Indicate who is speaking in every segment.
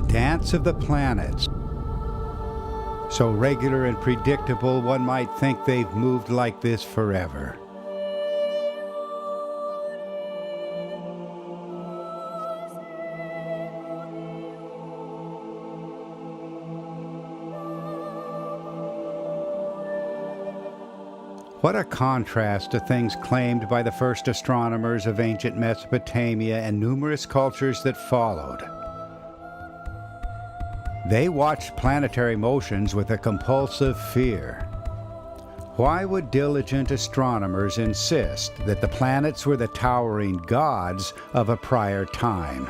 Speaker 1: dance of the planets. So regular and predictable, one might think they've moved like this forever. What a contrast to things claimed by the first astronomers of ancient Mesopotamia and numerous cultures that followed. They watched planetary motions with a compulsive fear. Why would diligent astronomers insist that the planets were the towering gods of a prior time?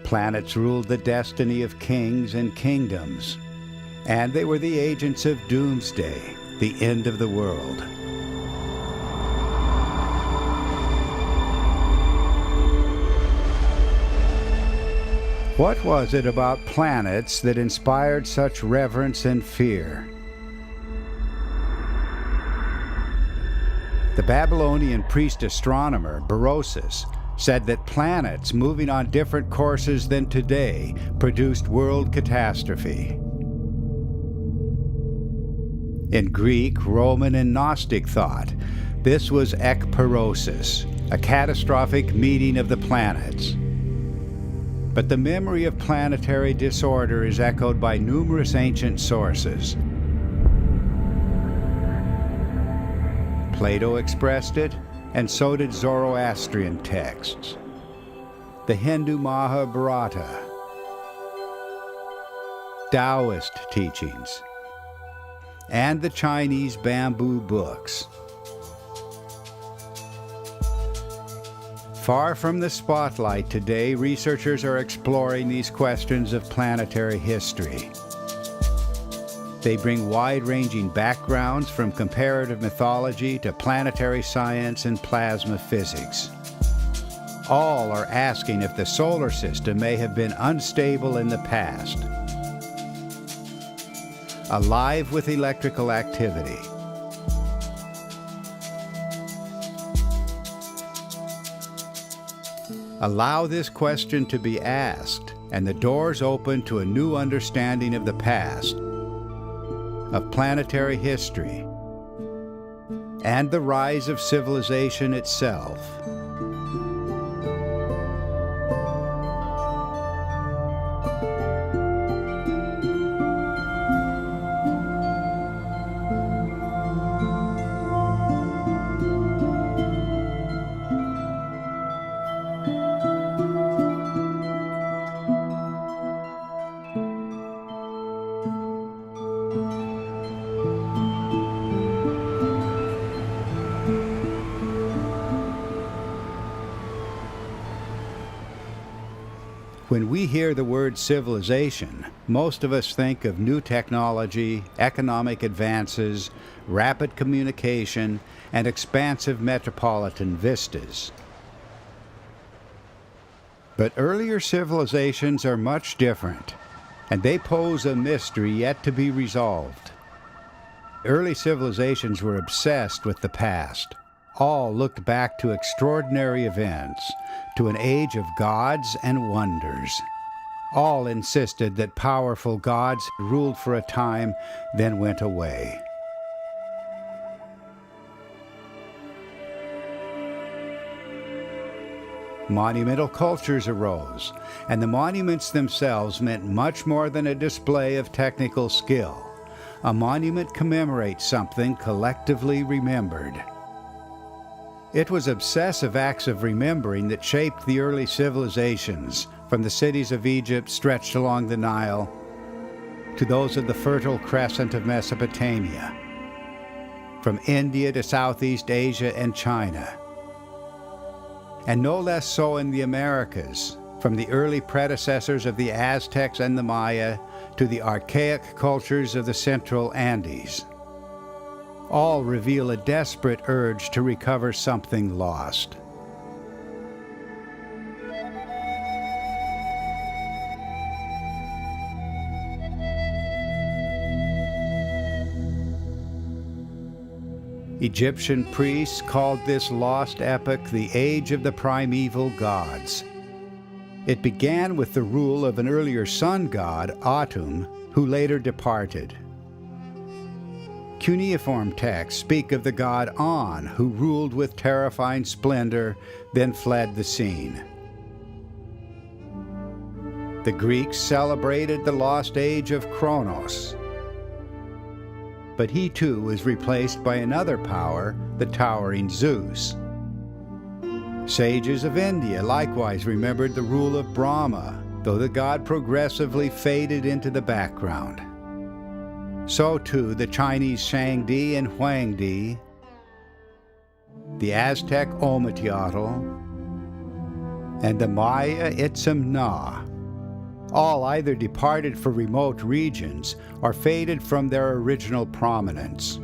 Speaker 1: Planets ruled the destiny of kings and kingdoms, and they were the agents of doomsday, the end of the world. What was it about planets that inspired such reverence and fear? The Babylonian priest-astronomer Berosus said that planets moving on different courses than today produced world catastrophe. In Greek, Roman, and Gnostic thought, this was ekperosis, a catastrophic meeting of the planets. But the memory of planetary disorder is echoed by numerous ancient sources. Plato expressed it, and so did Zoroastrian texts. The Hindu Mahabharata, Taoist teachings, and the Chinese bamboo books. Far from the spotlight today, researchers are exploring these questions of planetary history. They bring wide-ranging backgrounds from comparative mythology to planetary science and plasma physics. All are asking if the solar system may have been unstable in the past, alive with electrical activity. Allow this question to be asked, and the doors open to a new understanding of the past, of planetary history, and the rise of civilization itself. When we hear the word civilization, most of us think of new technology, economic advances, rapid communication, and expansive metropolitan vistas. But earlier civilizations are much different, and they pose a mystery yet to be resolved. Early civilizations were obsessed with the past. All looked back to extraordinary events, to an age of gods and wonders. All insisted that powerful gods ruled for a time, then went away. Monumental cultures arose, and the monuments themselves meant much more than a display of technical skill. A monument commemorates something collectively remembered. It was obsessive acts of remembering that shaped the early civilizations, from the cities of Egypt stretched along the Nile to those of the Fertile Crescent of Mesopotamia, from India to Southeast Asia and China, and no less so in the Americas, from the early predecessors of the Aztecs and the Maya to the archaic cultures of the Central Andes. All reveal a desperate urge to recover something lost. Egyptian priests called this lost epoch the Age of the Primeval Gods. It began with the rule of an earlier sun god, Atum, who later departed. Cuneiform texts speak of the god On, who ruled with terrifying splendor, then fled the scene. The Greeks celebrated the lost age of Kronos, but he too was replaced by another power, the towering Zeus. Sages of India likewise remembered the rule of Brahma, though the god progressively faded into the background. So too the Chinese Shangdi and Huangdi, the Aztec Ometeotl, and the Maya Itzamna, all either departed for remote regions or faded from their original prominence.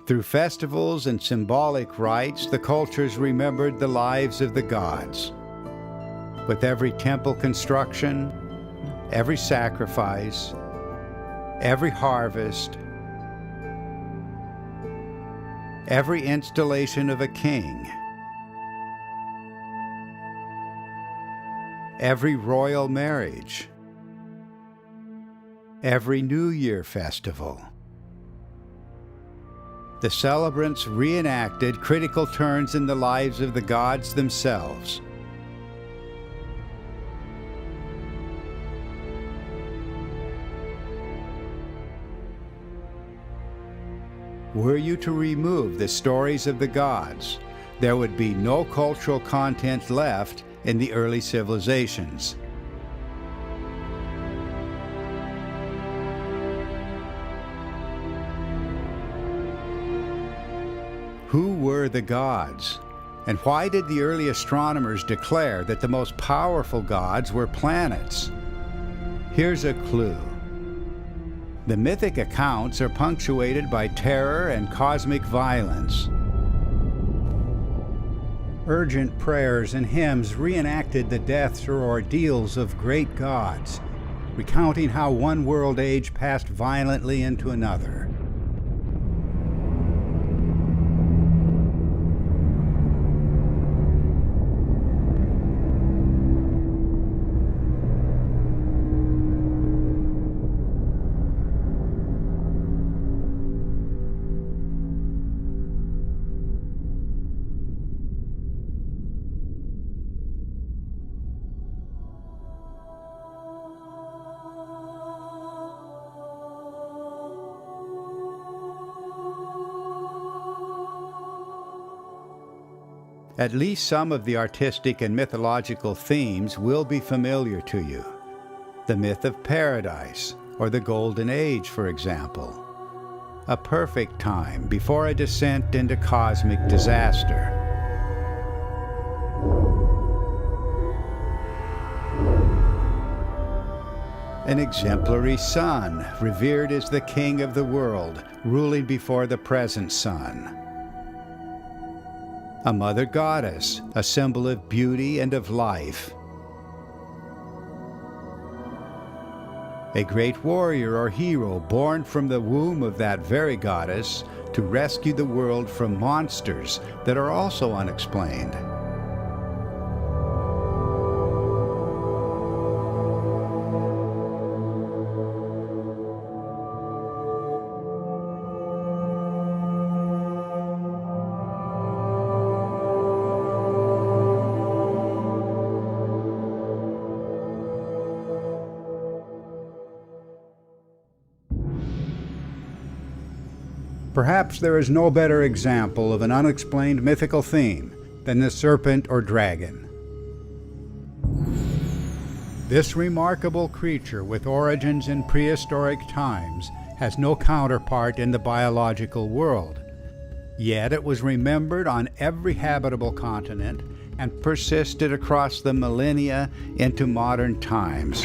Speaker 1: Through festivals and symbolic rites, the cultures remembered the lives of the gods. With every temple construction, every sacrifice, every harvest, every installation of a king, every royal marriage, every New Year festival, the celebrants reenacted critical turns in the lives of the gods themselves. Were you to remove the stories of the gods, there would be no cultural content left in the early civilizations. Who were the gods? And why did the early astronomers declare that the most powerful gods were planets? Here's a clue. The mythic accounts are punctuated by terror and cosmic violence. Urgent prayers and hymns reenacted the deaths or ordeals of great gods, recounting how one world age passed violently into another. At least some of the artistic and mythological themes will be familiar to you. The myth of paradise, or the Golden Age, for example. A perfect time before a descent into cosmic disaster. An exemplary sun, revered as the king of the world, ruling before the present sun. A mother goddess, a symbol of beauty and of life. A great warrior or hero born from the womb of that very goddess to rescue the world from monsters that are also unexplained. Perhaps there is no better example of an unexplained mythical theme than the serpent or dragon. This remarkable creature, with origins in prehistoric times, has no counterpart in the biological world. Yet it was remembered on every habitable continent and persisted across the millennia into modern times.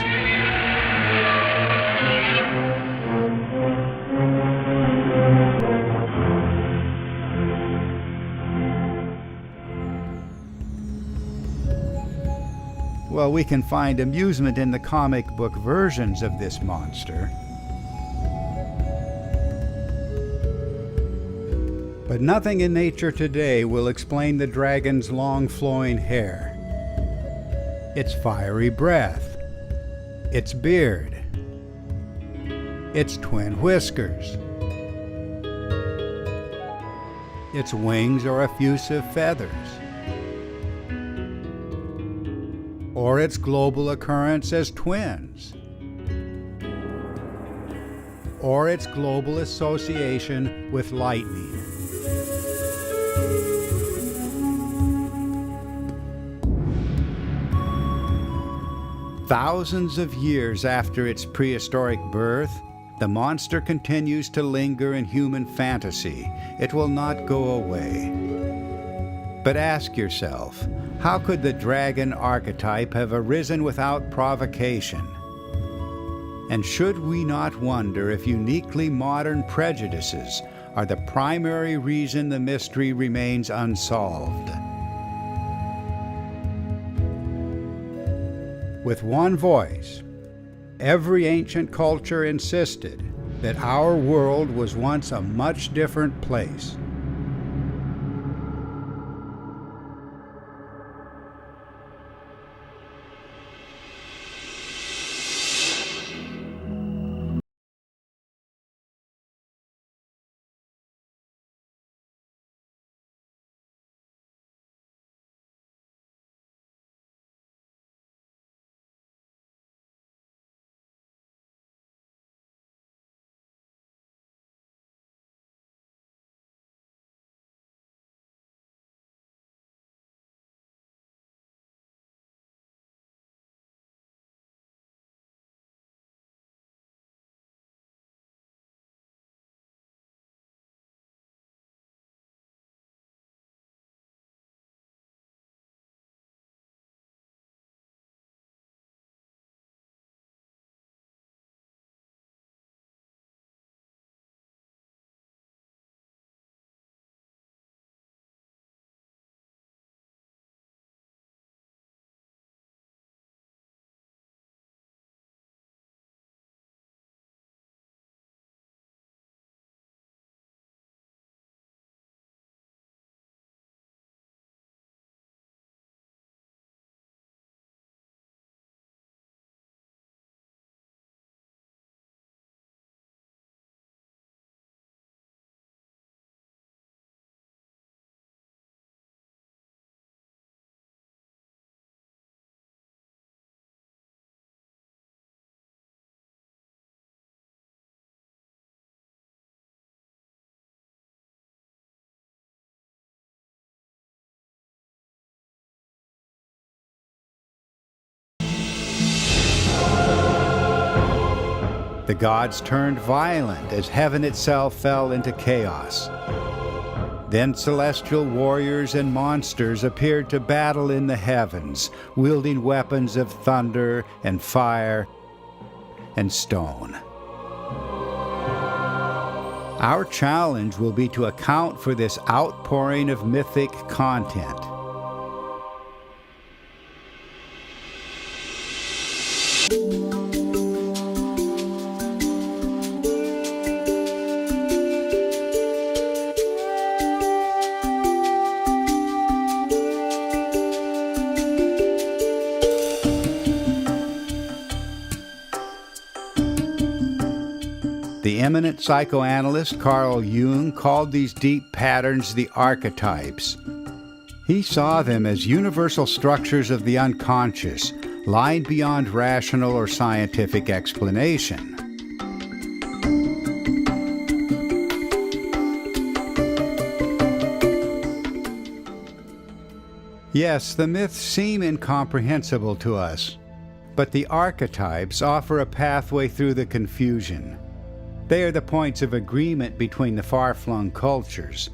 Speaker 1: Well, we can find amusement in the comic book versions of this monster. But nothing in nature today will explain the dragon's long flowing hair, its fiery breath, its beard, its twin whiskers, its wings or effusive feathers, or its global occurrence as twins, or its global association with lightning. Thousands of years after its prehistoric birth, the monster continues to linger in human fantasy. It will not go away. But ask yourself, how could the dragon archetype have arisen without provocation? And should we not wonder if uniquely modern prejudices are the primary reason the mystery remains unsolved? With one voice, every ancient culture insisted that our world was once a much different place. The gods turned violent as heaven itself fell into chaos. Then celestial warriors and monsters appeared to battle in the heavens, wielding weapons of thunder and fire and stone. Our challenge will be to account for this outpouring of mythic content. The eminent psychoanalyst Carl Jung called these deep patterns the archetypes. He saw them as universal structures of the unconscious, lying beyond rational or scientific explanation. Yes, the myths seem incomprehensible to us, but the archetypes offer a pathway through the confusion. They are the points of agreement between the far-flung cultures.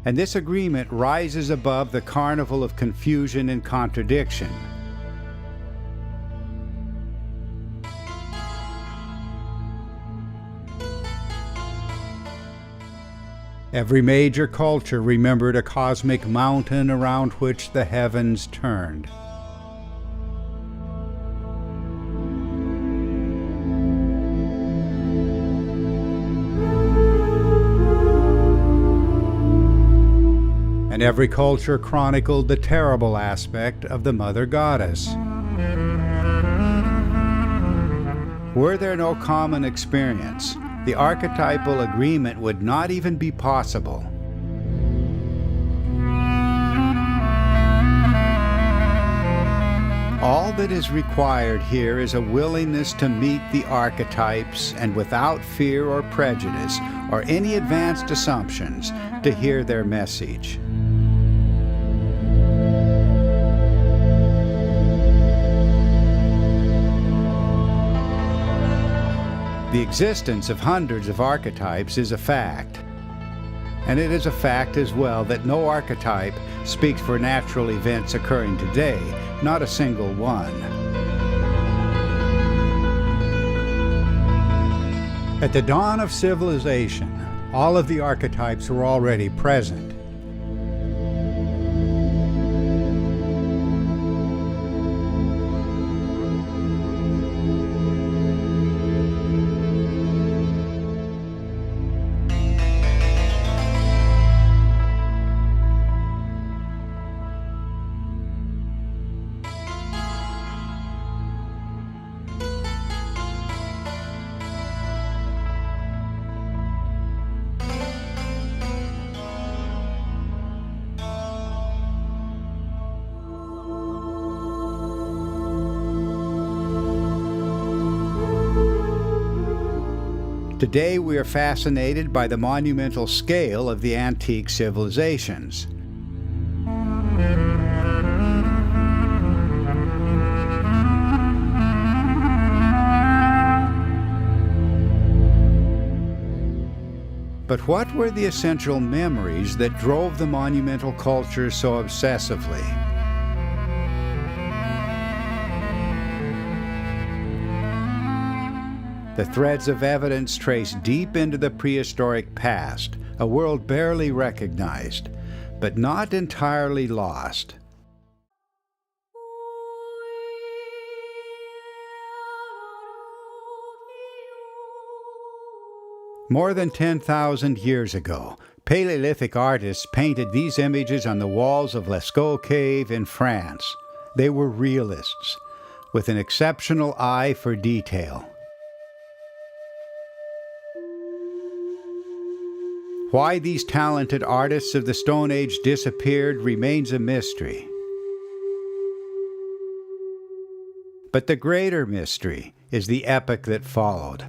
Speaker 1: and this agreement rises above the carnival of confusion and contradiction. Every major culture remembered a cosmic mountain around which the heavens turned. And every culture chronicled the terrible aspect of the Mother Goddess. Were there no common experience, the archetypal agreement would not even be possible. All that is required here is a willingness to meet the archetypes and without fear or prejudice or any advanced assumptions to hear their message. The existence of hundreds of archetypes is a fact, and it is a fact as well that no archetype speaks for natural events occurring today, not a single one. At the dawn of civilization, all of the archetypes were already present. Today we are fascinated by the monumental scale of the antique civilizations. But what were the essential memories that drove the monumental culture so obsessively? The threads of evidence trace deep into the prehistoric past, a world barely recognized, but not entirely lost. More than 10,000 years ago, Paleolithic artists painted these images on the walls of Lascaux Cave in France. They were realists, with an exceptional eye for detail. Why these talented artists of the Stone Age disappeared remains a mystery. But the greater mystery is the epoch that followed.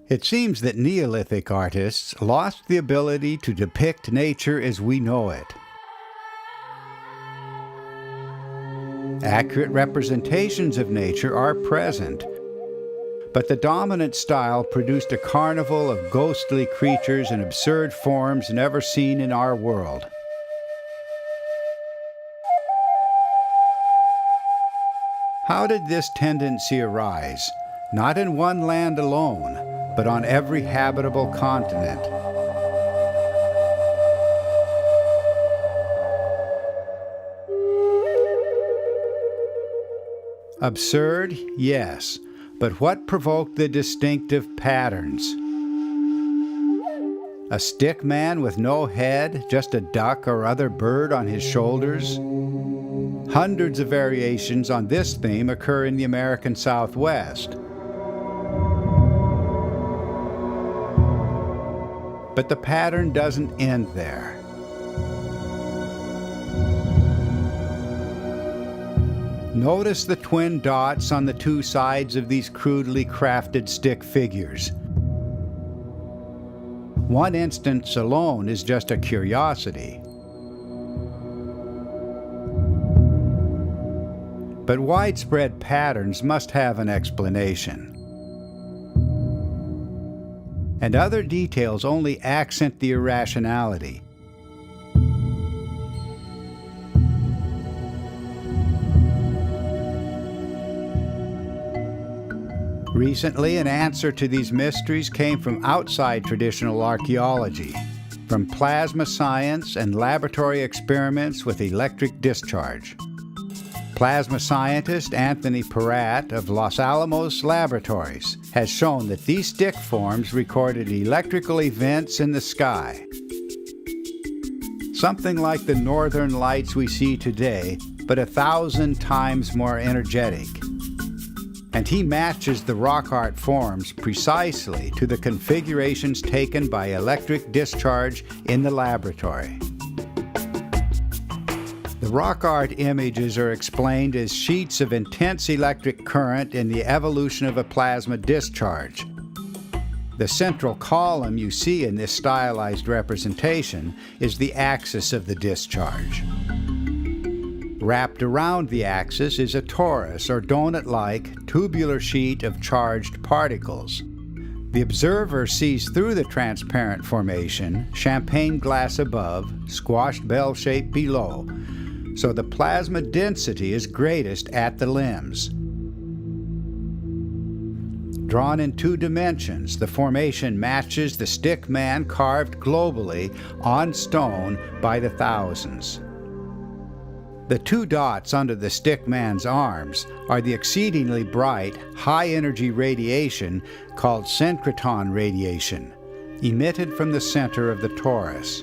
Speaker 1: It seems that Neolithic artists lost the ability to depict nature as we know it. Accurate representations of nature are present, but the dominant style produced a carnival of ghostly creatures and absurd forms never seen in our world. How did this tendency arise? Not in one land alone, but on every habitable continent. Absurd, yes, but what provoked the distinctive patterns? A stick man with no head, just a duck or other bird on his shoulders? Hundreds of variations on this theme occur in the American Southwest. But the pattern doesn't end there. Notice the twin dots on the two sides of these crudely crafted stick figures. One instance alone is just a curiosity. But widespread patterns must have an explanation. And other details only accent the irrationality. Recently, an answer to these mysteries came from outside traditional archaeology, from plasma science and laboratory experiments with electric discharge. Plasma scientist Anthony Peratt of Los Alamos Laboratories has shown that these stick forms recorded electrical events in the sky. Something like the northern lights we see today, but 1,000 times more energetic. And he matches the rock art forms precisely to the configurations taken by electric discharge in the laboratory. The rock art images are explained as sheets of intense electric current in the evolution of a plasma discharge. The central column you see in this stylized representation is the axis of the discharge. Wrapped around the axis is a torus or donut-like tubular sheet of charged particles. The observer sees through the transparent formation, champagne glass above, squashed bell shape below, so the plasma density is greatest at the limbs. Drawn in 2 dimensions, the formation matches the stick man carved globally on stone by the thousands. The 2 dots under the stick man's arms are the exceedingly bright, high-energy radiation called synchrotron radiation, emitted from the center of the torus.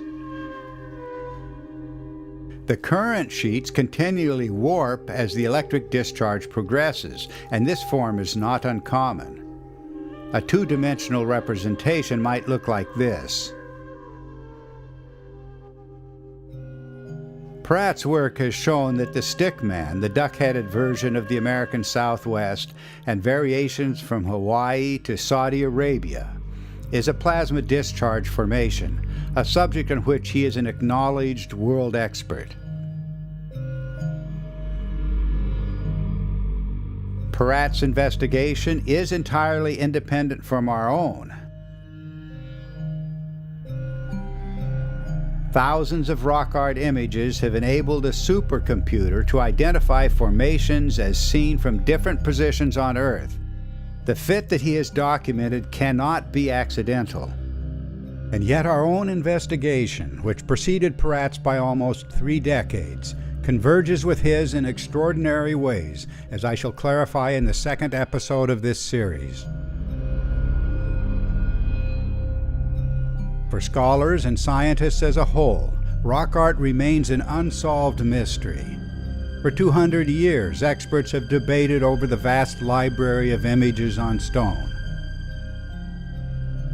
Speaker 1: The current sheets continually warp as the electric discharge progresses, and this form is not uncommon. A 2-dimensional representation might look like this. Peratt's work has shown that the stick man, the duck-headed version of the American Southwest, and variations from Hawaii to Saudi Arabia, is a plasma discharge formation, a subject on which he is an acknowledged world expert. Peratt's investigation is entirely independent from our own. Thousands of rock art images have enabled a supercomputer to identify formations as seen from different positions on Earth. The fit that he has documented cannot be accidental. And yet our own investigation, which preceded Peratt's by almost 3 decades, converges with his in extraordinary ways, as I shall clarify in the 2nd episode of this series. For scholars and scientists as a whole, rock art remains an unsolved mystery. For 200 years, experts have debated over the vast library of images on stone.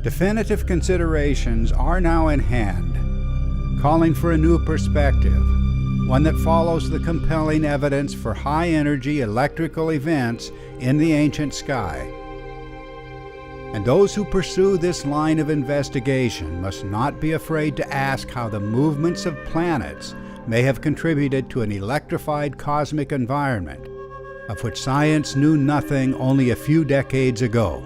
Speaker 1: Definitive considerations are now in hand, calling for a new perspective, one that follows the compelling evidence for high-energy electrical events in the ancient sky. And those who pursue this line of investigation must not be afraid to ask how the movements of planets may have contributed to an electrified cosmic environment, of which science knew nothing only a few decades ago.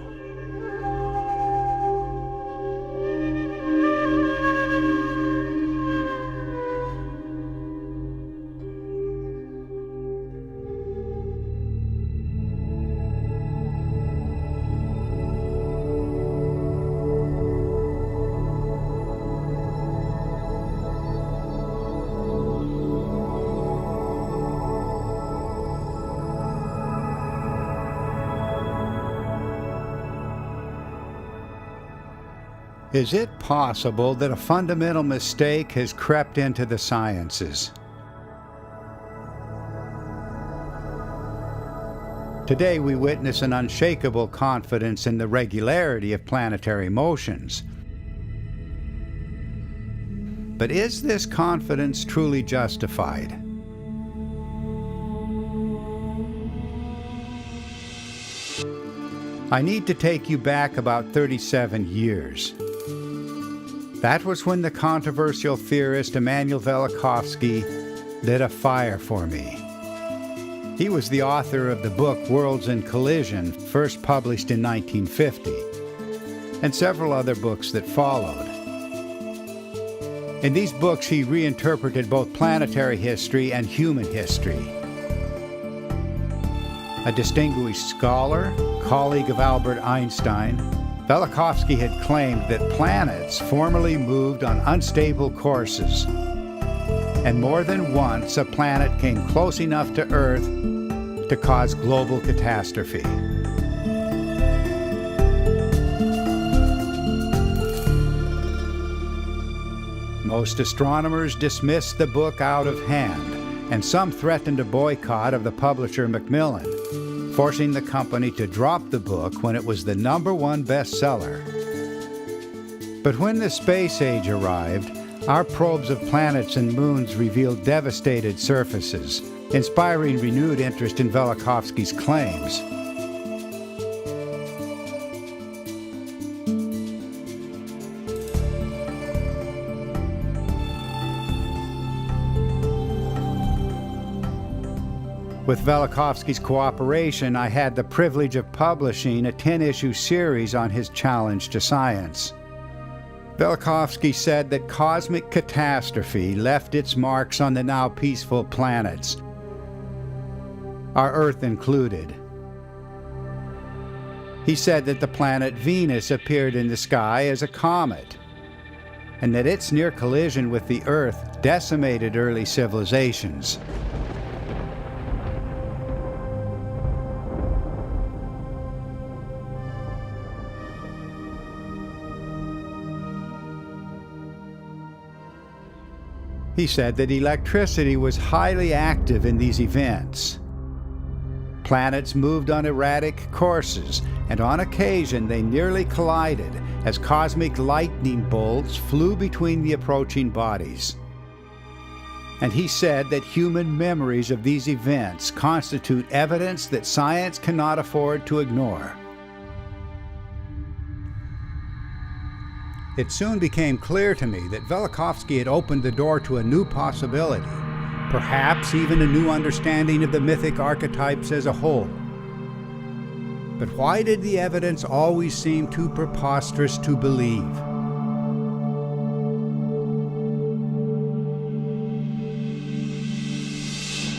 Speaker 1: Is it possible that a fundamental mistake has crept into the sciences? Today we witness an unshakable confidence in the regularity of planetary motions. But is this confidence truly justified? I need to take you back about 37 years. That was when the controversial theorist IMMANUEL VELIKOVSKY lit a fire for me. He was the author of the book Worlds in Collision, first published in 1950, and several other books that followed. In these books, he reinterpreted both planetary history and human history. A distinguished scholar, colleague of Albert Einstein, Velikovsky had claimed that planets formerly moved on unstable courses, and more than once a planet came close enough to Earth to cause global catastrophe. Most astronomers dismissed the book out of hand, and some threatened a boycott of the publisher Macmillan, forcing the company to drop the book when it was the #1 bestseller. But when the space age arrived, our probes of planets and moons revealed devastated surfaces, inspiring renewed interest in Velikovsky's claims. With Velikovsky's cooperation, I had the privilege of publishing a 10-issue series on his challenge to science. Velikovsky said that cosmic catastrophe left its marks on the now peaceful planets, our Earth included. He said that the planet Venus appeared in the sky as a comet, and that its near collision with the Earth decimated early civilizations. He said that electricity was highly active in these events. Planets moved on erratic courses, and on occasion they nearly collided as cosmic lightning bolts flew between the approaching bodies. And he said that human memories of these events constitute evidence that science cannot afford to ignore. It soon became clear to me that Velikovsky had opened the door to a new possibility, perhaps even a new understanding of the mythic archetypes as a whole. But why did the evidence always seem too preposterous to believe?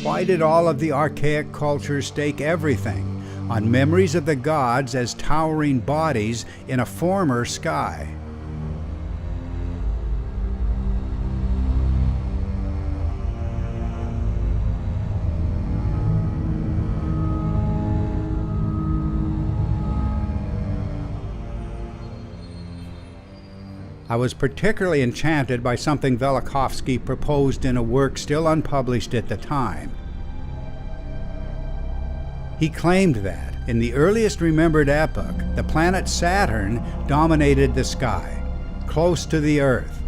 Speaker 1: Why did all of the archaic cultures stake everything on memories of the gods as towering bodies in a former sky? I was particularly enchanted by something Velikovsky proposed in a work still unpublished at the time. He claimed that, in the earliest remembered epoch, the planet Saturn dominated the sky, close to the Earth,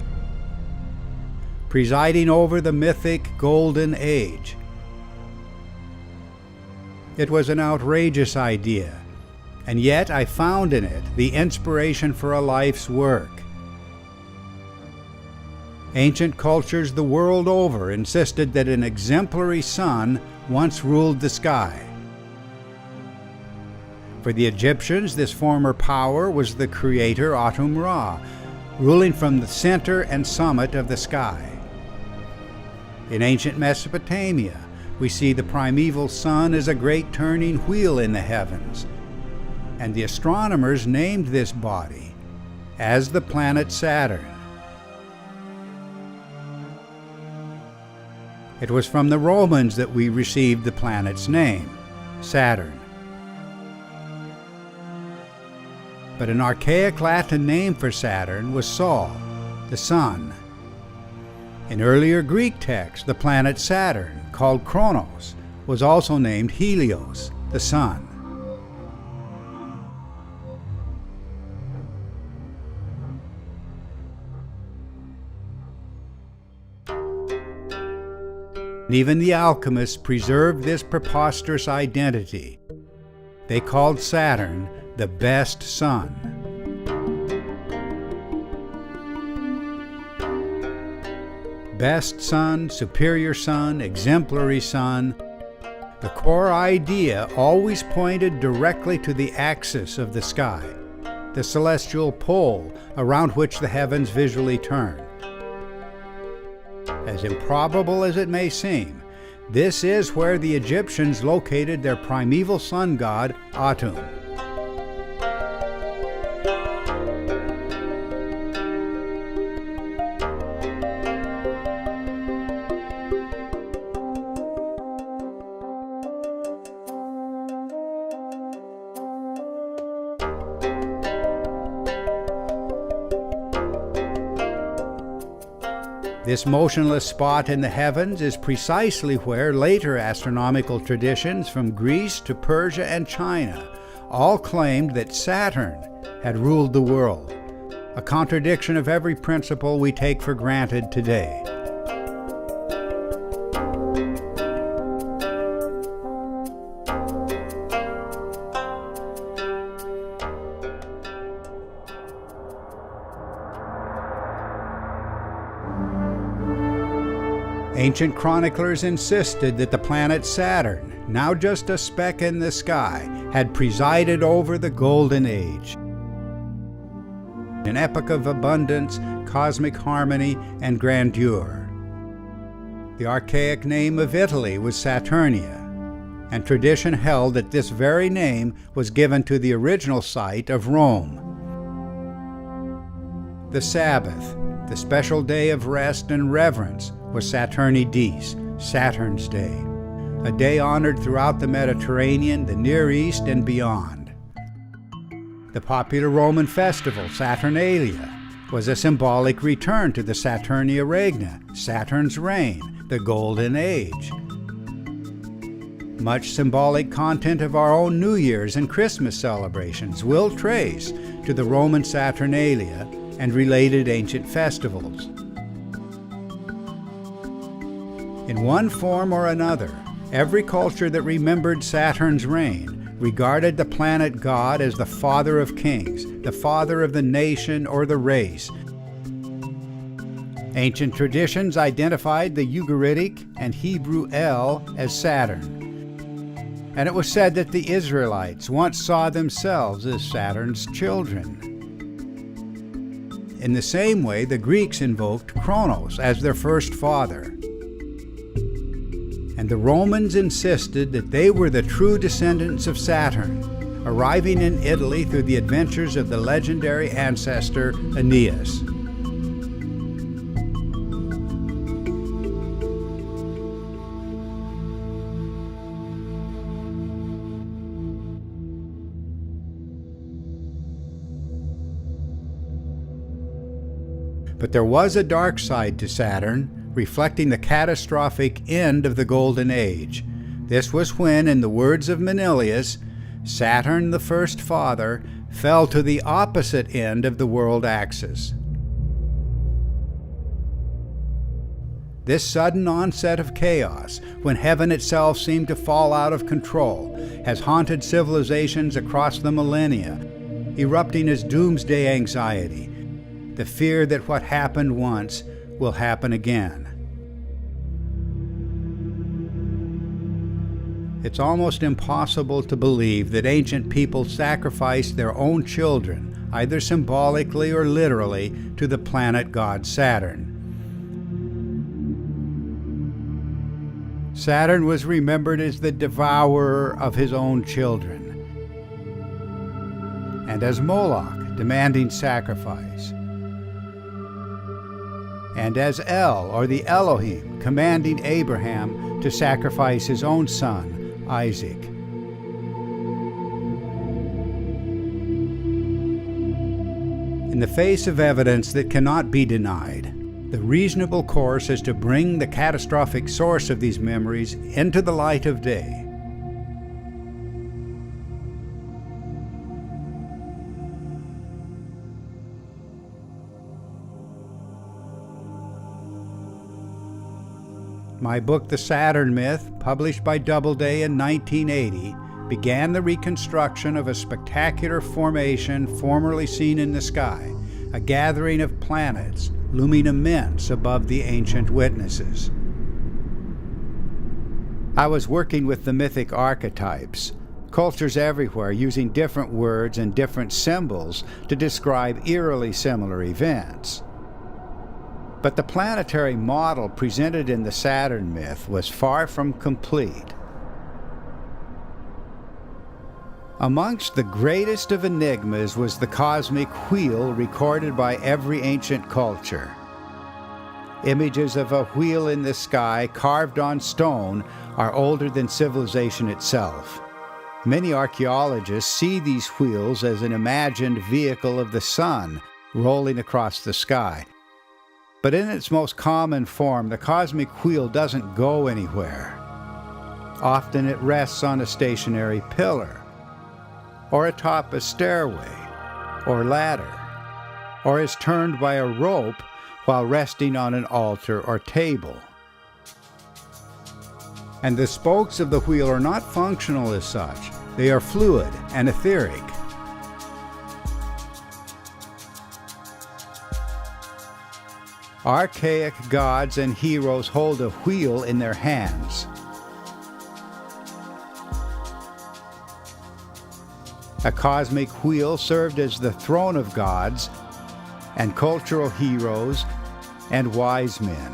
Speaker 1: presiding over the mythic Golden Age. It was an outrageous idea, and yet I found in it the inspiration for a life's work. Ancient cultures the world over insisted that an exemplary sun once ruled the sky. For the Egyptians, this former power was the creator Atum-Ra, ruling from the center and summit of the sky. In ancient Mesopotamia, we see the primeval sun as a great turning wheel in the heavens, and the astronomers named this body as the planet Saturn. It was from the Romans that we received the planet's name, Saturn. But an archaic Latin name for Saturn was Sol, the sun. In earlier Greek texts, the planet Saturn, called Kronos, was also named Helios, the sun. Even the alchemists preserved this preposterous identity. They called Saturn the best sun. Best sun, superior sun, exemplary sun. The core idea always pointed directly to the axis of the sky, the celestial pole around which the heavens visually turn. As improbable as it may seem, this is where the Egyptians located their primeval sun god, Atum. This motionless spot in the heavens is precisely where later astronomical traditions from Greece to Persia and China all claimed that Saturn had ruled the world, a contradiction of every principle we take for granted today. Ancient chroniclers insisted that the planet Saturn, now just a speck in the sky, had presided over the Golden Age, an epoch of abundance, cosmic harmony, and grandeur. The archaic name of Italy was Saturnia, and tradition held that this very name was given to the original site of Rome. The Sabbath, the special day of rest and reverence, was Saturni Dies, Saturn's Day, a day honored throughout the Mediterranean, the Near East, and beyond. The popular Roman festival, Saturnalia, was a symbolic return to the Saturnia Regna, Saturn's reign, the Golden Age. Much symbolic content of our own New Year's and Christmas celebrations will trace to the Roman Saturnalia and related ancient festivals. In one form or another, every culture that remembered Saturn's reign regarded the planet god as the father of kings, the father of the nation or the race. Ancient traditions identified the Ugaritic and Hebrew El as Saturn, and it was said that the Israelites once saw themselves as Saturn's children. In the same way, the Greeks invoked Kronos as their first father. And the Romans insisted that they were the true descendants of Saturn, arriving in Italy through the adventures of the legendary ancestor Aeneas. But there was a dark side to Saturn, reflecting the catastrophic end of the Golden Age. This was when, in the words of Manilius, Saturn, the first father, fell to the opposite end of the world axis. This sudden onset of chaos, when heaven itself seemed to fall out of control, has haunted civilizations across the millennia, erupting as doomsday anxiety, the fear that what happened once will happen again. It's almost impossible to believe that ancient people sacrificed their own children, either symbolically or literally, to the planet god Saturn. Saturn was remembered as the devourer of his own children, and as Moloch, demanding sacrifice, and as El, or the Elohim, commanding Abraham to sacrifice his own son, Isaac. In the face of evidence that cannot be denied, the reasonable course is to bring the catastrophic source of these memories into the light of day. My book, The Saturn Myth, published by Doubleday in 1980, began the reconstruction of a spectacular formation formerly seen in the sky, a gathering of planets looming immense above the ancient witnesses. I was working with the mythic archetypes, cultures everywhere using different words and different symbols to describe eerily similar events. But the planetary model presented in the Saturn myth was far from complete. Amongst the greatest of enigmas was the cosmic wheel recorded by every ancient culture. Images of a wheel in the sky carved on stone are older than civilization itself. Many archaeologists see these wheels as an imagined vehicle of the sun rolling across the sky. But in its most common form, the cosmic wheel doesn't go anywhere. Often it rests on a stationary pillar, or atop a stairway, or ladder, or is turned by a rope while resting on an altar or table. And the spokes of the wheel are not functional as such. They are fluid and etheric. Archaic gods and heroes hold a wheel in their hands. A cosmic wheel served as the throne of gods and cultural heroes and wise men,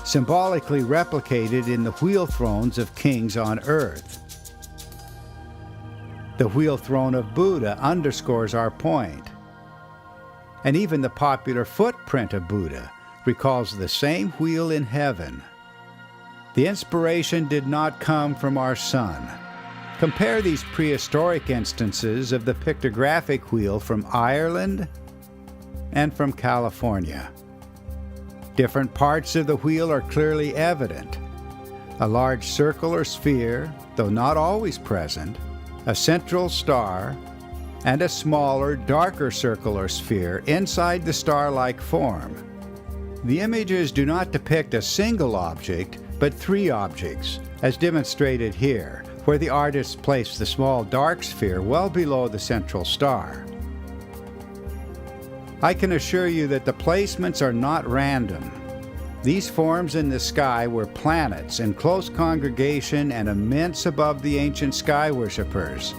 Speaker 1: symbolically replicated in the wheel thrones of kings on earth. The wheel throne of Buddha underscores our point, and even the popular footprint of Buddha recalls the same wheel in heaven. The inspiration did not come from our sun. Compare these prehistoric instances of the pictographic wheel from Ireland and from California. Different parts of the wheel are clearly evident. A large circle or sphere, though not always present, a central star, and a smaller, darker circle or sphere inside the star-like form. The images do not depict a single object, but three objects, as demonstrated here, where the artist placed the small dark sphere well below the central star. I can assure you that the placements are not random. These forms in the sky were planets in close congregation and immense above the ancient sky worshippers.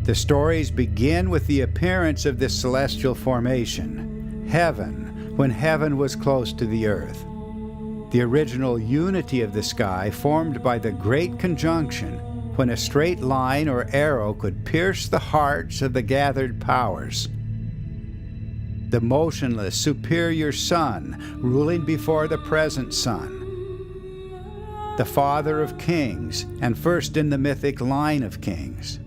Speaker 1: The stories begin with the appearance of this celestial formation, heaven, when heaven was close to the earth. The original unity of the sky formed by the Great Conjunction, when a straight line or arrow could pierce the hearts of the gathered powers. The motionless, superior sun, ruling before the present sun. The father of kings, and first in the mythic line of kings.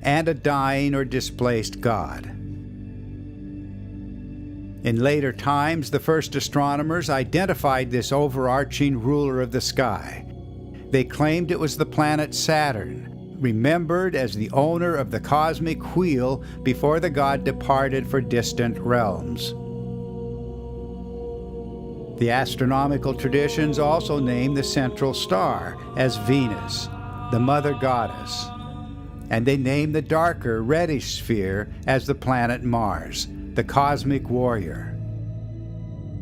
Speaker 1: And a dying or displaced god. In later times, the first astronomers identified this overarching ruler of the sky. They claimed it was the planet Saturn, remembered as the owner of the cosmic wheel before the god departed for distant realms. The astronomical traditions also name the central star as Venus, the mother goddess, and they name the darker reddish sphere as the planet Mars, the cosmic warrior.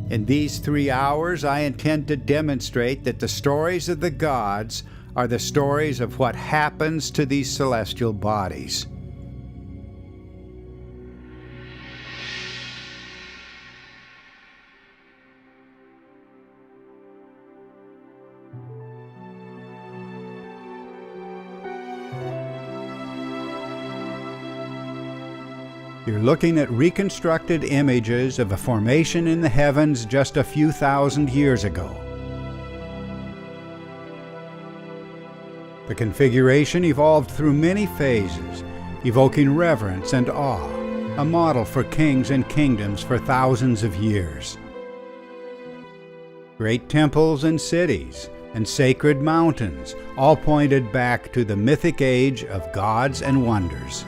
Speaker 1: In these 3 hours, I intend to demonstrate that the stories of the gods are the stories of what happens to these celestial bodies. You're looking at reconstructed images of a formation in the heavens just a few thousand years ago. The configuration evolved through many phases, evoking reverence and awe, a model for kings and kingdoms for thousands of years. Great temples and cities, and sacred mountains all pointed back to the mythic age of gods and wonders.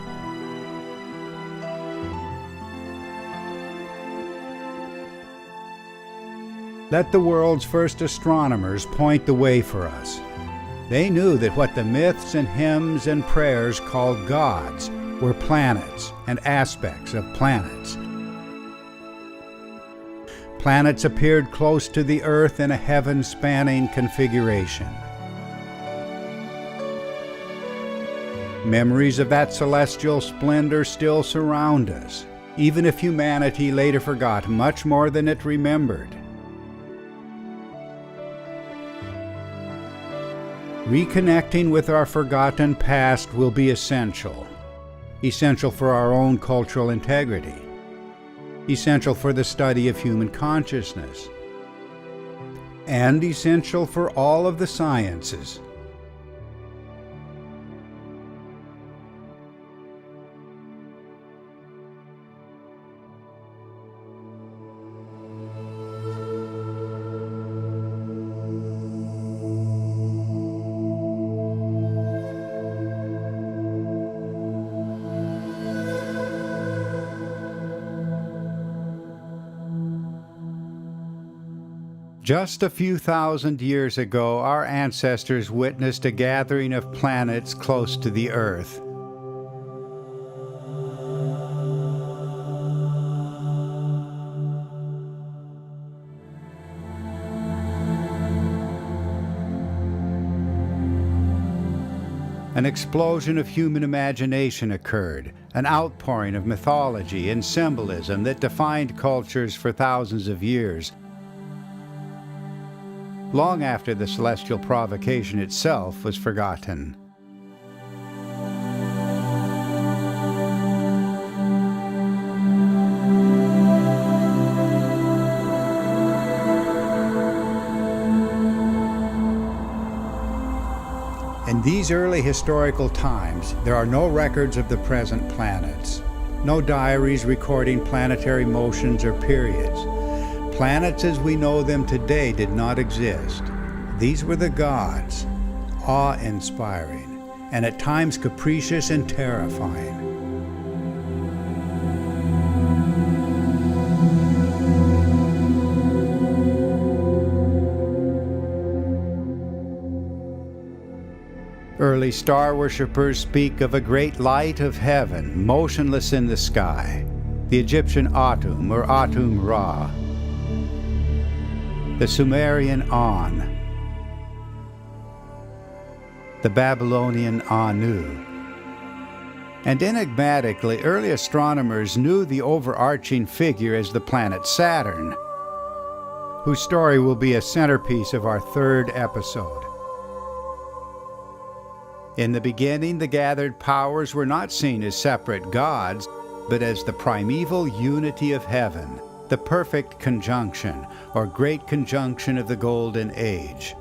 Speaker 1: Let the world's first astronomers point the way for us. They knew that what the myths and hymns and prayers called gods were planets and aspects of planets. Planets appeared close to the Earth in a heaven-spanning configuration. Memories of that celestial splendor still surround us, even if humanity later forgot much more than it remembered. Reconnecting with our forgotten past will be essential for our own cultural integrity, essential for the study of human consciousness, and essential for all of the sciences. Just a few thousand years ago, our ancestors witnessed a gathering of planets close to the Earth. An explosion of human imagination occurred, an outpouring of mythology and symbolism that defined cultures for thousands of years, long after the celestial provocation itself was forgotten. In these early historical times, there are no records of the present planets, no diaries recording planetary motions or periods. Planets as we know them today did not exist. These were the gods, awe-inspiring, and at times capricious and terrifying. Early star worshippers speak of a great light of heaven, motionless in the sky, the Egyptian Atum or Atum Ra, the Sumerian On, the Babylonian Anu. And enigmatically, early astronomers knew the overarching figure as the planet Saturn, whose story will be a centerpiece of our third episode. In the beginning, the gathered powers were not seen as separate gods, but as the primeval unity of heaven, the perfect conjunction, or great conjunction of the Golden Age.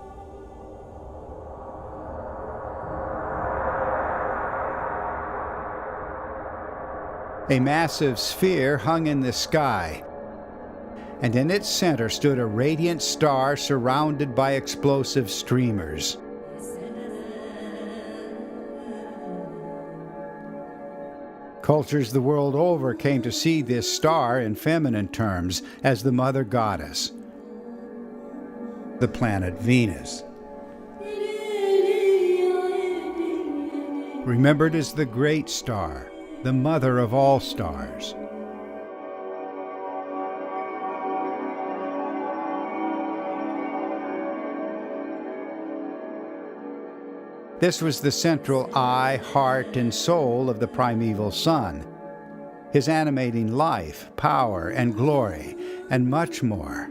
Speaker 1: A massive sphere hung in the sky, and in its center stood a radiant star surrounded by explosive streamers. Cultures the world over came to see this star in feminine terms as the mother goddess, the planet Venus. Remembered as the great star, the mother of all stars. This was the central eye, heart, and soul of the primeval sun, his animating life, power, and glory, and much more.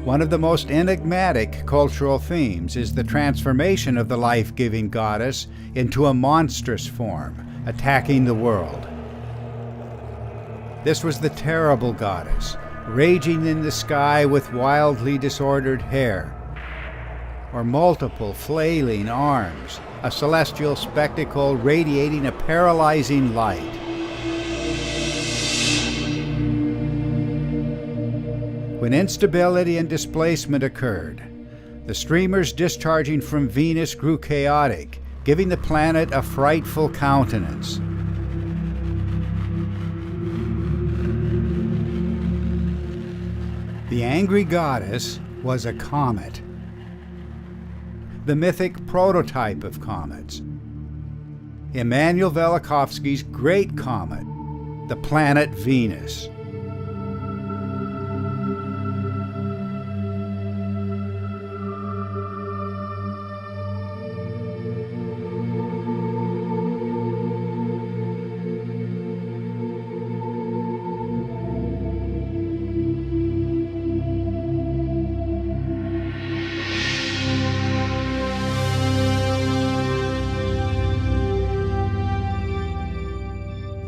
Speaker 1: One of the most enigmatic cultural themes is the transformation of the life-giving goddess into a monstrous form, attacking the world. This was the terrible goddess, raging in the sky with wildly disordered hair, or multiple flailing arms, a celestial spectacle radiating a paralyzing light. When instability and displacement occurred, the streamers discharging from Venus grew chaotic, giving the planet a frightful countenance. The angry goddess was a comet, the mythic prototype of comets. Immanuel VELIKOVSKY's great comet, the planet Venus.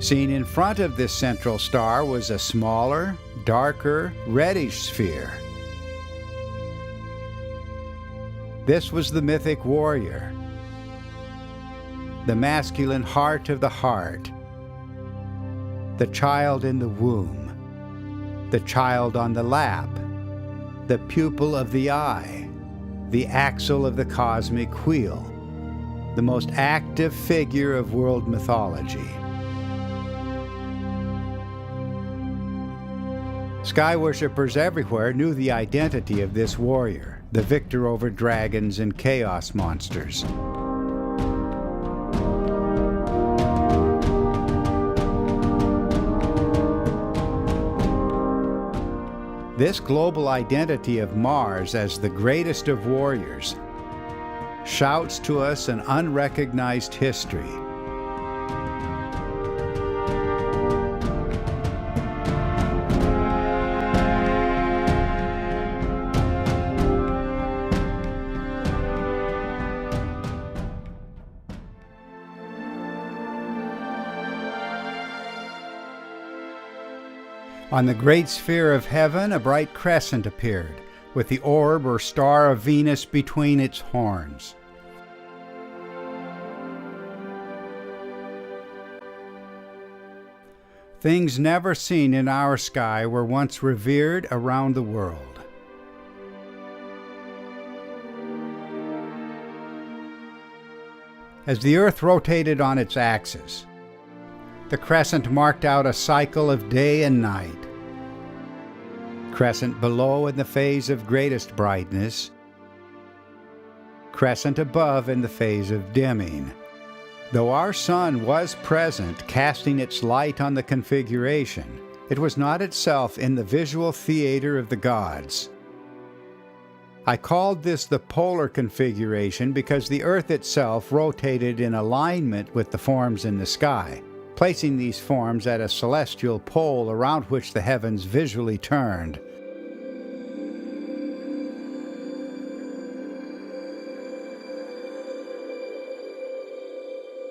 Speaker 1: Seen in front of this central star was a smaller, darker, reddish sphere. This was the mythic warrior, the masculine heart of the heart, the child in the womb, the child on the lap, the pupil of the eye, the axle of the cosmic wheel, the most active figure of world mythology. Sky worshippers everywhere knew the identity of this warrior, the victor over dragons and chaos monsters. This global identity of Mars as the greatest of warriors shouts to us an unrecognized history. On the great sphere of heaven, a bright crescent appeared, with the orb or star of Venus between its horns. Things never seen in our sky were once revered around the world. As the Earth rotated on its axis, the crescent marked out a cycle of day and night. Crescent below in the phase of greatest brightness, crescent above in the phase of dimming. Though our sun was present, casting its light on the configuration, it was not itself in the visual theater of the gods. I called this the polar configuration because the Earth itself rotated in alignment with the forms in the sky, placing these forms at a celestial pole around which the heavens visually turned.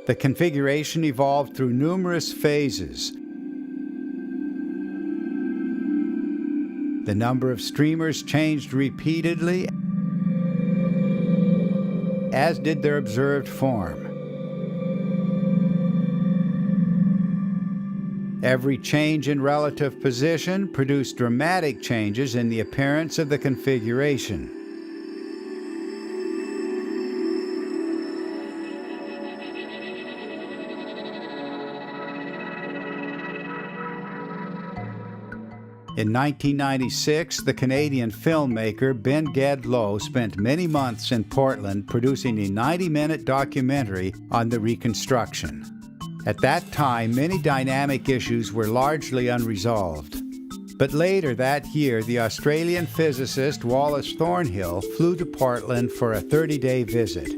Speaker 1: The configuration evolved through numerous phases. The number of streamers changed repeatedly, as did their observed form. Every change in relative position produced dramatic changes in the appearance of the configuration. In 1996, the Canadian filmmaker Ben Gedlow spent many months in Portland producing a 90-minute documentary on the reconstruction. At that time, many dynamic issues were largely unresolved. But later that year, the Australian physicist Wallace Thornhill flew to Portland for a 30-day visit.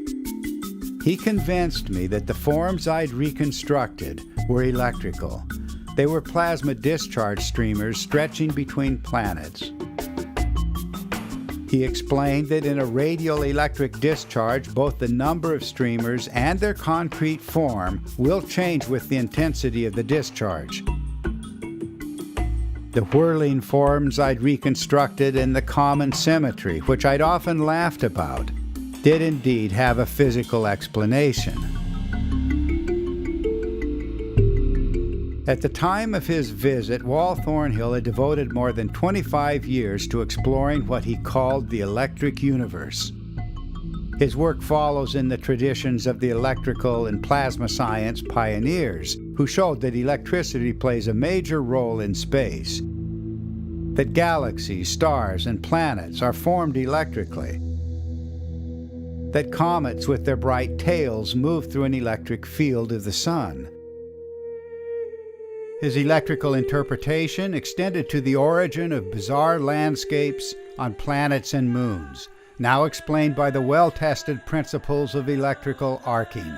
Speaker 1: He convinced me that the forms I'd reconstructed were electrical. They were plasma discharge streamers stretching between planets. He explained that in a radial electric discharge, both the number of streamers and their concrete form will change with the intensity of the discharge. The whirling forms I'd reconstructed and the common symmetry, which I'd often laughed about, did indeed have a physical explanation. At the time of his visit, Wal Thornhill had devoted more than 25 years to exploring what he called the electric universe. His work follows in the traditions of the electrical and plasma science pioneers, who showed that electricity plays a major role in space. that galaxies, stars, and planets are formed electrically, that comets with their bright tails move through an electric field of the sun. His electrical interpretation extended to the origin of bizarre landscapes on planets and moons, now explained by the well-tested principles of electrical arcing.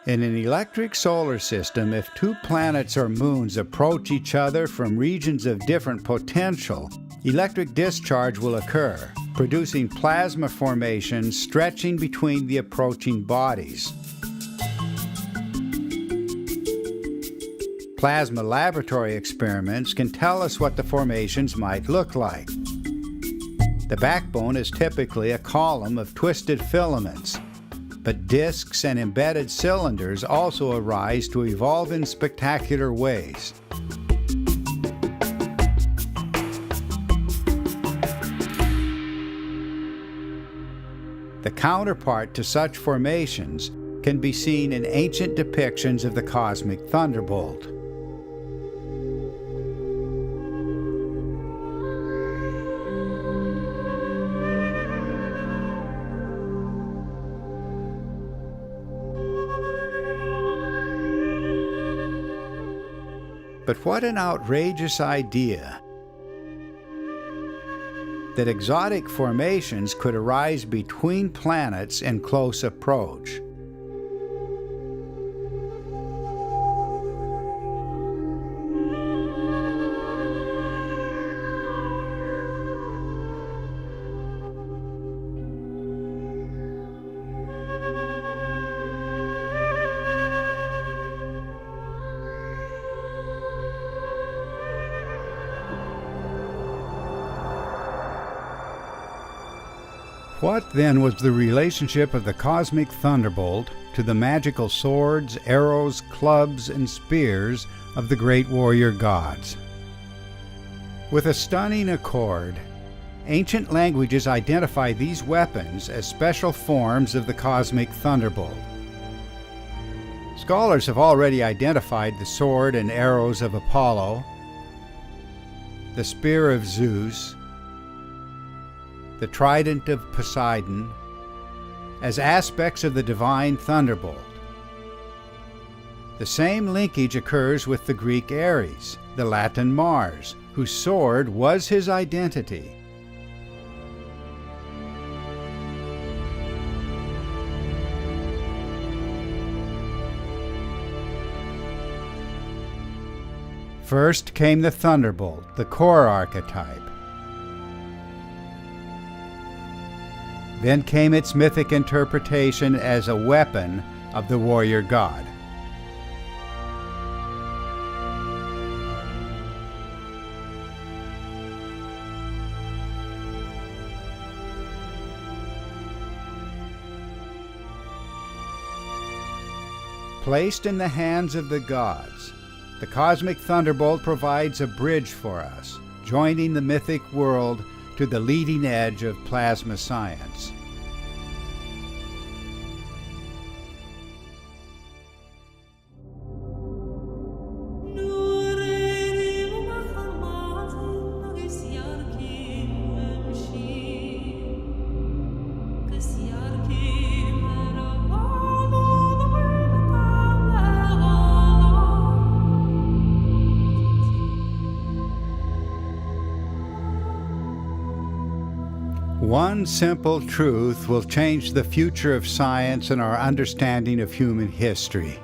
Speaker 1: In an electric solar system, if two planets or moons approach each other from regions of different potential, electric discharge will occur, producing plasma formations stretching between the approaching bodies. Plasma laboratory experiments can tell us what the formations might look like. The backbone is typically a column of twisted filaments, but disks and embedded cylinders also arise to evolve in spectacular ways. The counterpart to such formations can be seen in ancient depictions of the Cosmic Thunderbolt. But what an outrageous idea that exotic formations could arise between planets in close approach. What then was the relationship of the Cosmic Thunderbolt to the magical swords, arrows, clubs, and spears of the great warrior gods? With a stunning accord, ancient languages identify these weapons as special forms of the Cosmic Thunderbolt. Scholars have already identified the sword and arrows of Apollo, the spear of Zeus, the trident of Poseidon, as aspects of the divine thunderbolt. The same linkage occurs with the Greek Ares, the Latin Mars, whose sword was his identity. First came the thunderbolt, the core archetype. Then came its mythic interpretation as a weapon of the warrior god. Placed in the hands of the gods, the Cosmic Thunderbolt provides a bridge for us, joining the mythic world to the leading edge of plasma science. One simple truth will change the future of science and our understanding of human history.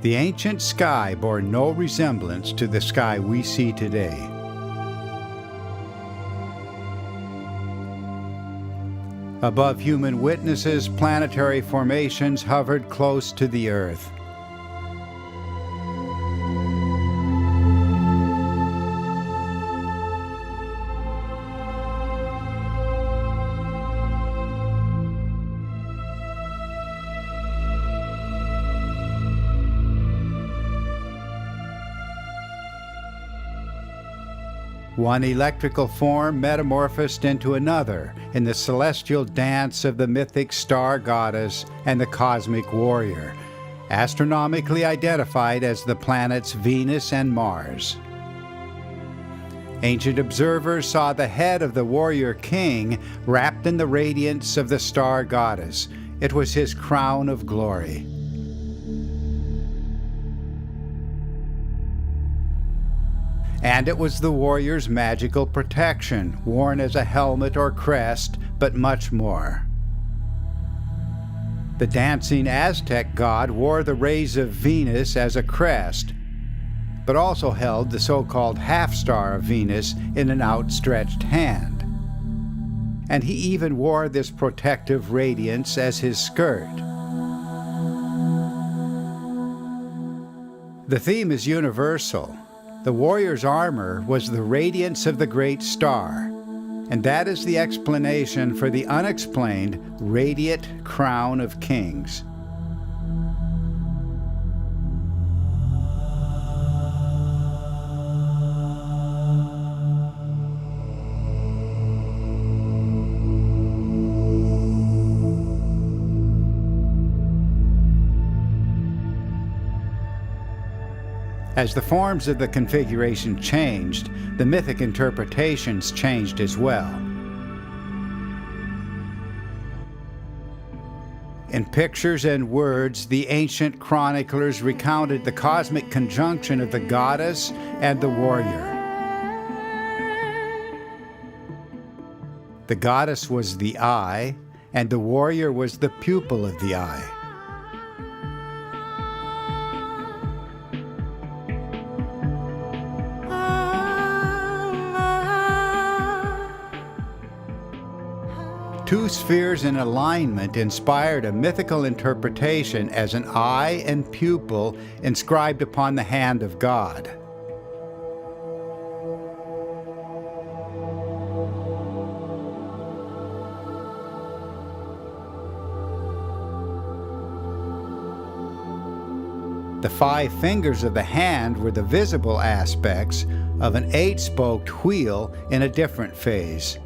Speaker 1: The ancient sky bore no resemblance to the sky we see today. Above human witnesses, planetary formations hovered close to the Earth. One electrical form metamorphosed into another in the celestial dance of the mythic star goddess and the cosmic warrior, astronomically identified as the planets Venus and Mars. Ancient observers saw the head of the warrior king wrapped in the radiance of the star goddess. It was his crown of glory. And it was the warrior's magical protection, worn as a helmet or crest, but much more. The dancing Aztec god wore the rays of Venus as a crest, but also held the so-called half-star of Venus in an outstretched hand. And he even wore this protective radiance as his skirt. The theme is universal. The warrior's armor was the radiance of the great star, and that is the explanation for the unexplained radiant crown of kings. As the forms of the configuration changed, the mythic interpretations changed as well. In pictures and words, the ancient chroniclers recounted the cosmic conjunction of the goddess and the warrior. The goddess was the eye, and the warrior was the pupil of the eye. Two spheres in alignment inspired a mythical interpretation as an eye and pupil inscribed upon the hand of God. The 5 fingers of the hand were the visible aspects of an 8-spoked wheel in a different phase.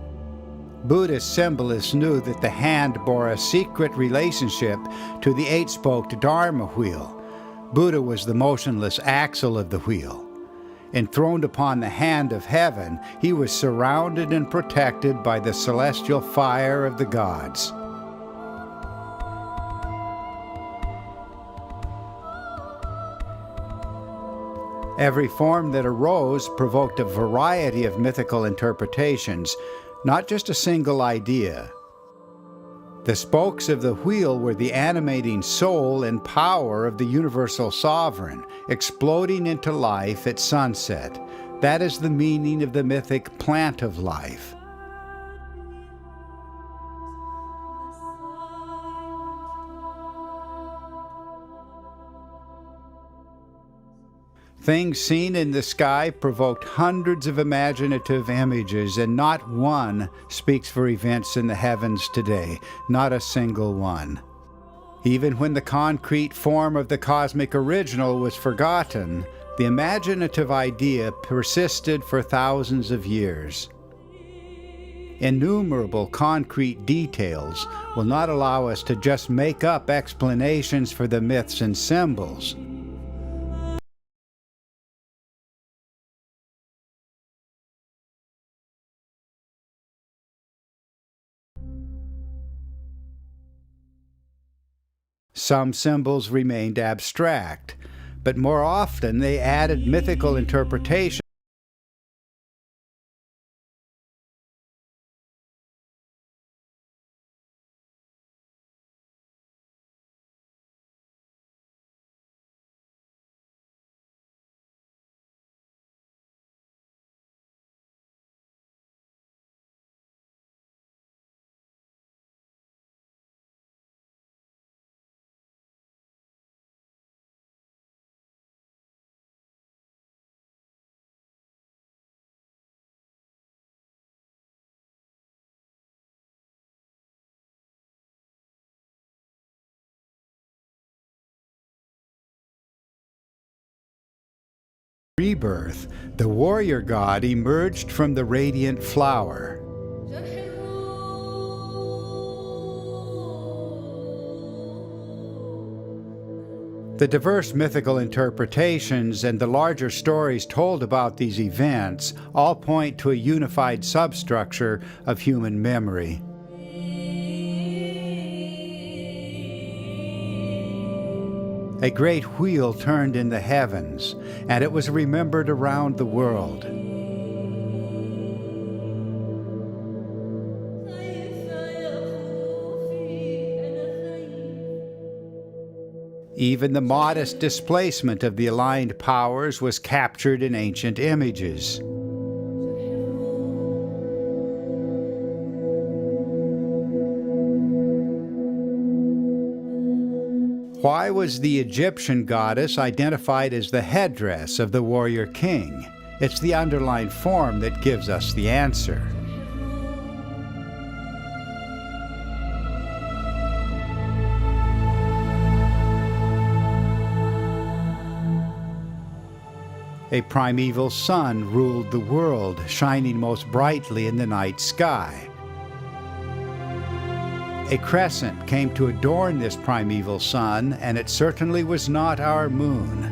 Speaker 1: Buddhist symbolists knew that the hand bore a secret relationship to the 8-spoked Dharma wheel. Buddha was the motionless axle of the wheel. Enthroned upon the hand of heaven, he was surrounded and protected by the celestial fire of the gods. Every form that arose provoked a variety of mythical interpretations, not just a single idea. The spokes of the wheel were the animating soul and power of the universal sovereign, exploding into life at sunset. That is the meaning of the mythic plant of life. Things seen in the sky provoked hundreds of imaginative images, and not one speaks for events in the heavens today, not a single one. Even when the concrete form of the cosmic original was forgotten, the imaginative idea persisted for thousands of years. Innumerable concrete details will not allow us to just make up explanations for the myths and symbols. Some symbols remained abstract, but more often they added mythical interpretation. Rebirth, the warrior god emerged from the radiant flower. The diverse mythical interpretations and the larger stories told about these events all point to a unified substructure of human memory. A great wheel turned in the heavens, and it was remembered around the world. Even the modest displacement of the aligned powers was captured in ancient images. Why was the Egyptian goddess identified as the headdress of the warrior king? It's the underlying form that gives us the answer. A primeval sun ruled the world, shining most brightly in the night sky. A crescent came to adorn this primeval sun, and it certainly was not our moon.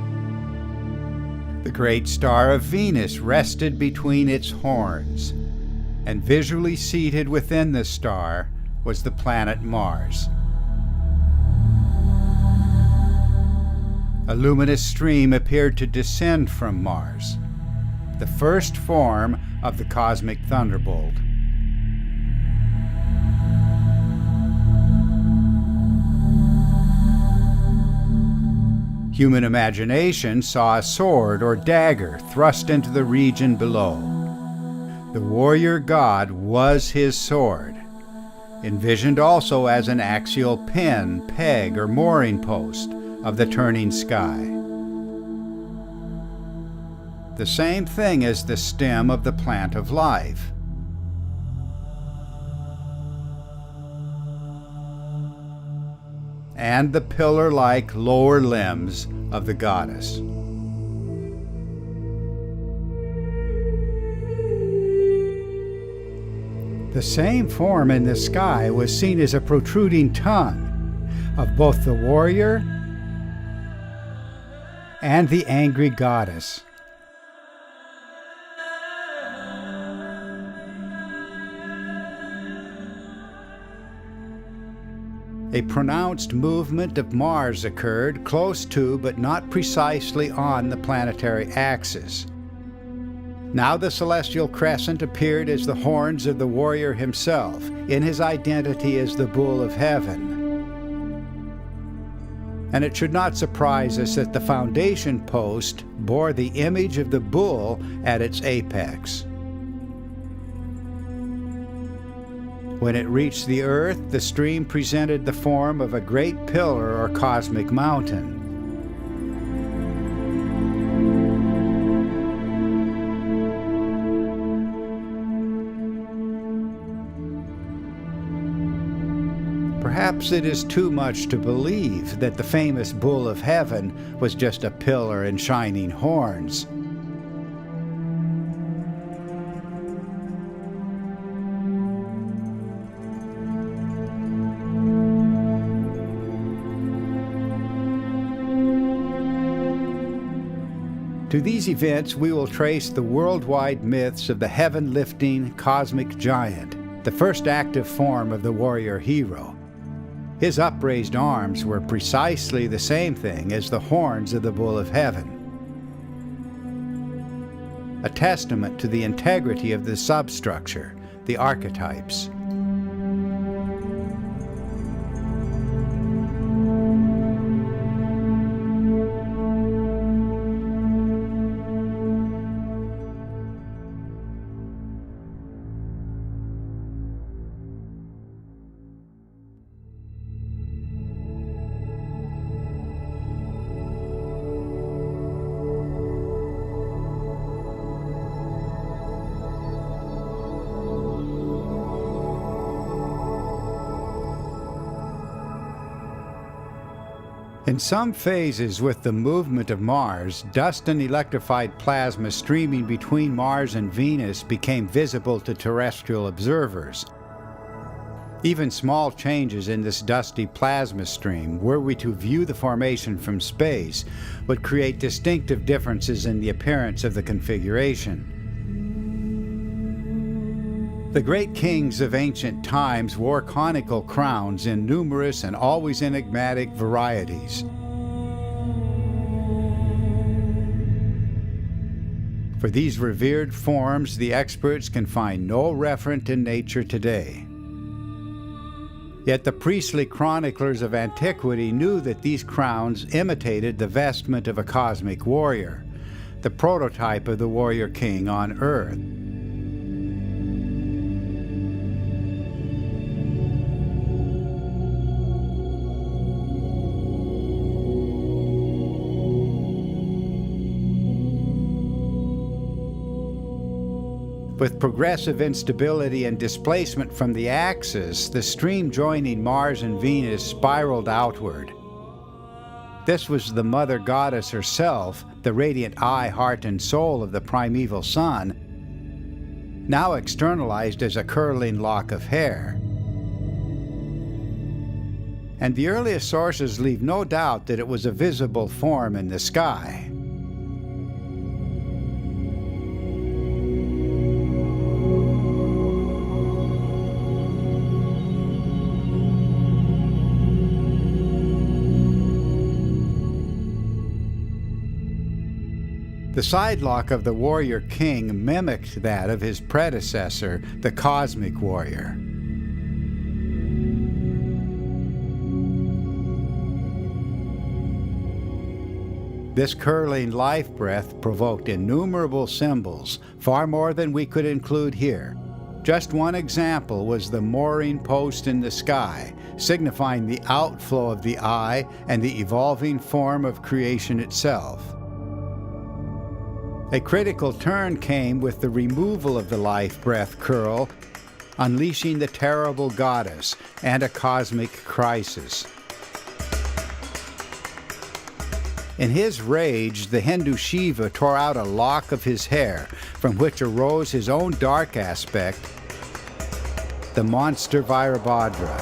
Speaker 1: The great star of Venus rested between its horns, and visually seated within the star was the planet Mars. A luminous stream appeared to descend from Mars, the first form of the Cosmic Thunderbolt. Human imagination saw a sword or dagger thrust into the region below. The warrior god was his sword, envisioned also as an axial pin, peg, or mooring post of the turning sky. The same thing as the stem of the plant of life. And the pillar-like lower limbs of the goddess. The same form in the sky was seen as a protruding tongue of both the warrior and the angry goddess. A pronounced movement of Mars occurred close to, but not precisely on, the planetary axis. Now the celestial crescent appeared as the horns of the warrior himself, in his identity as the bull of heaven. And it should not surprise us that the foundation post bore the image of the bull at its apex. When it reached the earth, the stream presented the form of a great pillar or cosmic mountain. Perhaps it is too much to believe that the famous bull of heaven was just a pillar and shining horns. To these events, we will trace the worldwide myths of the heaven-lifting cosmic giant, the first active form of the warrior hero. His upraised arms were precisely the same thing as the horns of the bull of heaven, a testament to the integrity of the substructure, the archetypes. In some phases with the movement of Mars, dust and electrified plasma streaming between Mars and Venus became visible to terrestrial observers. Even small changes in this dusty plasma stream, were we to view the formation from space, would create distinctive differences in the appearance of the configuration. The great kings of ancient times wore conical crowns in numerous and always enigmatic varieties. For these revered forms, the experts can find no referent in nature today. Yet the priestly chroniclers of antiquity knew that these crowns imitated the vestment of a cosmic warrior, the prototype of the warrior king on Earth. With progressive instability and displacement from the axis, the stream joining Mars and Venus spiraled outward. This was the mother goddess herself, the radiant eye, heart, and soul of the primeval sun, now externalized as a curling lock of hair. And the earliest sources leave no doubt that it was a visible form in the sky. The sidelock of the warrior king mimicked that of his predecessor, the cosmic warrior. This curling life breath provoked innumerable symbols, far more than we could include here. Just one example was the mooring post in the sky, signifying the outflow of the eye and the evolving form of creation itself. A critical turn came with the removal of the life breath curl, unleashing the terrible goddess and a cosmic crisis. In his rage, the Hindu Shiva tore out a lock of his hair, from which arose his own dark aspect, the monster Virabhadra,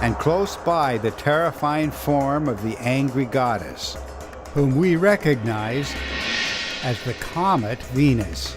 Speaker 1: and close by the terrifying form of the angry goddess, whom we recognize as the comet Venus.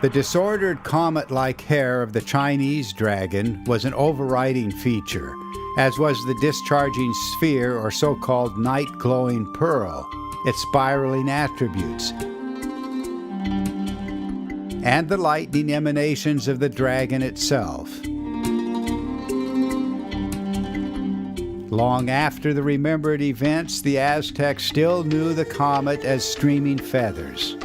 Speaker 1: The disordered comet-like hair of the Chinese dragon was an overriding feature, as was the discharging sphere or so-called night-glowing pearl, its spiraling attributes, and the lightning emanations of the dragon itself. Long after the remembered events, the Aztecs still knew the comet as streaming feathers.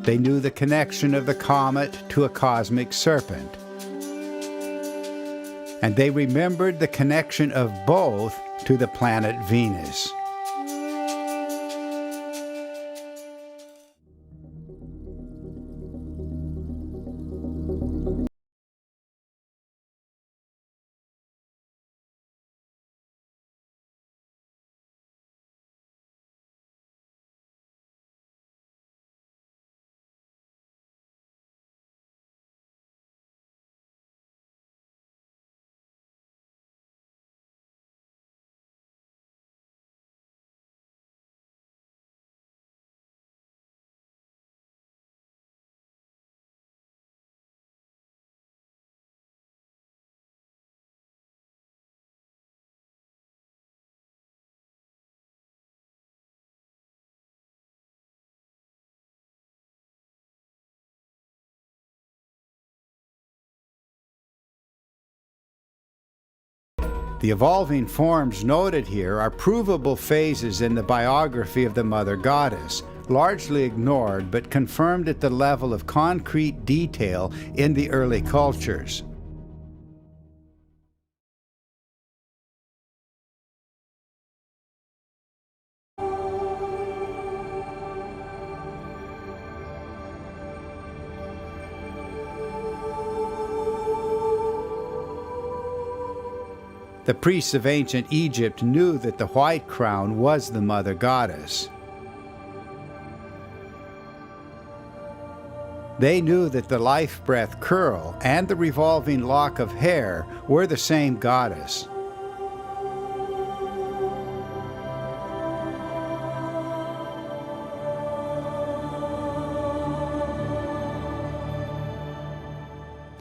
Speaker 1: They knew the connection of the comet to a cosmic serpent. And they remembered the connection of both to the planet Venus. The evolving forms noted here are provable phases in the biography of the Mother Goddess, largely ignored but confirmed at the level of concrete detail in the early cultures. The priests of ancient Egypt knew that the white crown was the Mother Goddess. They knew that the life-breath curl and the revolving lock of hair were the same goddess.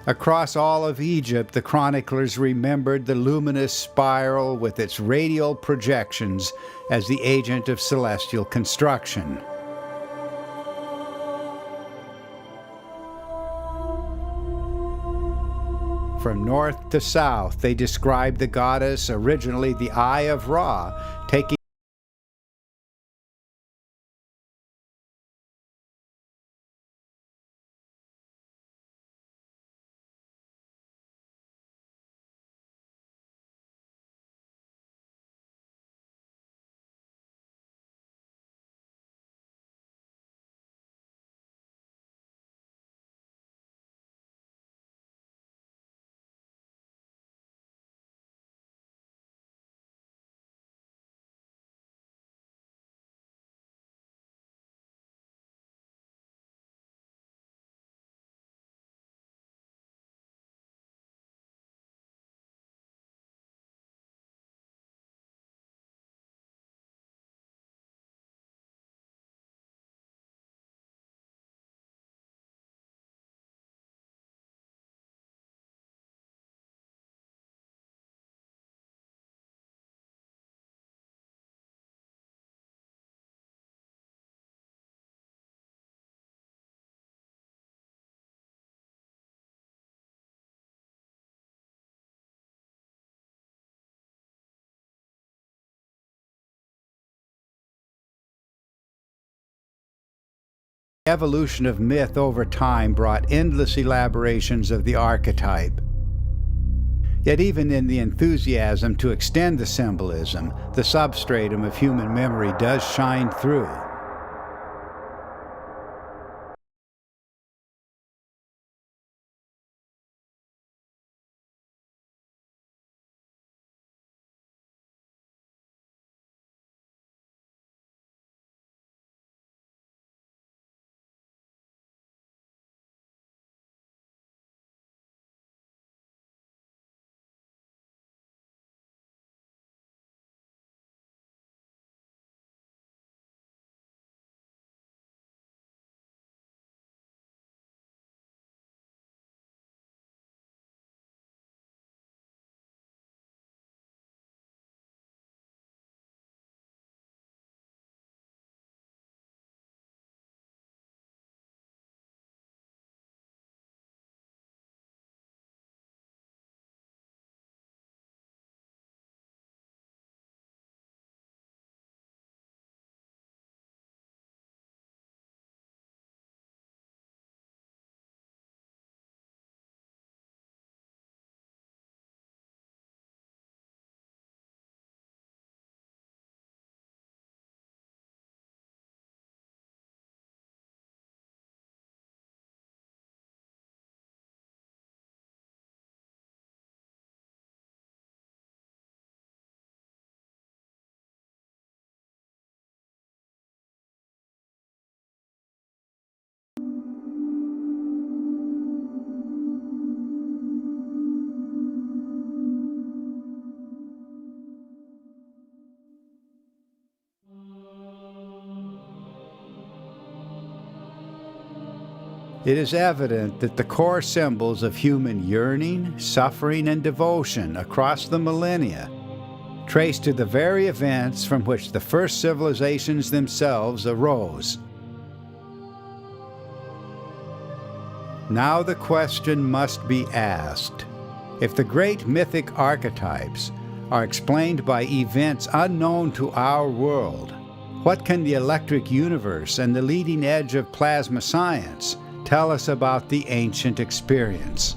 Speaker 1: Across all of Egypt, the chroniclers remembered the luminous spiral with its radial projections as the agent of celestial construction. From north to south, they described the goddess, originally the Eye of Ra, taking the evolution of myth over time brought endless elaborations of the archetype. Yet even in the enthusiasm to extend the symbolism, the substratum of human memory does shine through. It is evident that the core symbols of human yearning, suffering, and devotion across the millennia trace to the very events from which the first civilizations themselves arose. Now the question must be asked: if the great mythic archetypes are explained by events unknown to our world. What can the electric universe and the leading edge of plasma science tell us about the ancient experience?